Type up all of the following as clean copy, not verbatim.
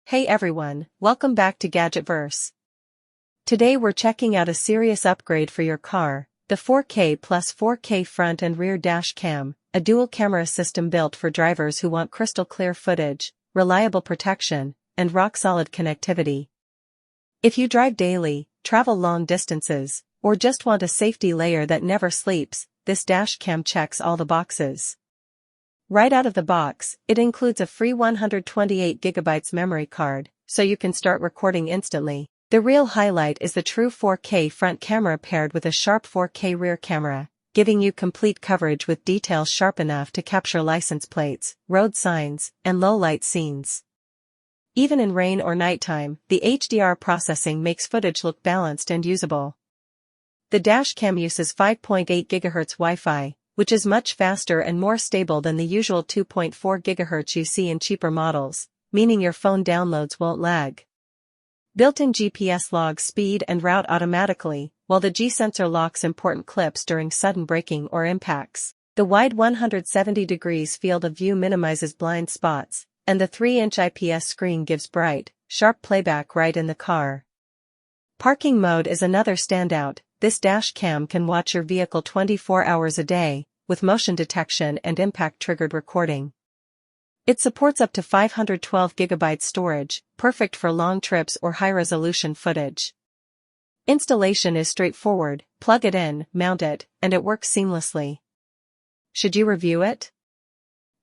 Hey everyone, welcome back to Gadgetverse. Today we're checking out a serious upgrade for your car, the 4K plus 4K front and rear dash cam, a dual camera system built for drivers who want crystal clear footage, reliable protection, and rock-solid connectivity. If you drive daily, travel long distances, or just want a safety layer that never sleeps, this dash cam checks all the boxes. Right out of the box, it includes a free 128GB memory card, so you can start recording instantly. The real highlight is the true 4K front camera paired with a sharp 4K rear camera, giving you complete coverage with details sharp enough to capture license plates, road signs, and low-light scenes. Even in rain or nighttime, the HDR processing makes footage look balanced and usable. The dashcam uses 5.8 GHz Wi-Fi, which is much faster and more stable than the usual 2.4 GHz you see in cheaper models, meaning your phone downloads won't lag. Built-in GPS logs speed and route automatically, while the G-sensor locks important clips during sudden braking or impacts. The wide 170 degrees field of view minimizes blind spots, and the 3-inch IPS screen gives bright, sharp playback right in the car. Parking mode is another standout. This dash cam can watch your vehicle 24 hours a day, with motion detection and impact-triggered recording. It supports up to 512GB storage, perfect for long trips or high-resolution footage. Installation is straightforward, plug it in, mount it, and it works seamlessly. Should you review it?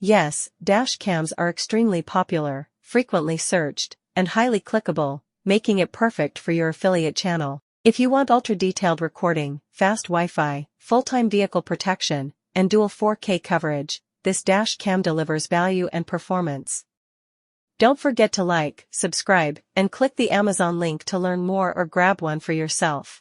Yes, dash cams are extremely popular, frequently searched, and highly clickable, making it perfect for your affiliate channel. If you want ultra-detailed recording, fast Wi-Fi, full-time vehicle protection, and dual 4K coverage, this dash cam delivers value and performance. Don't forget to like, subscribe, and click the Amazon link to learn more or grab one for yourself.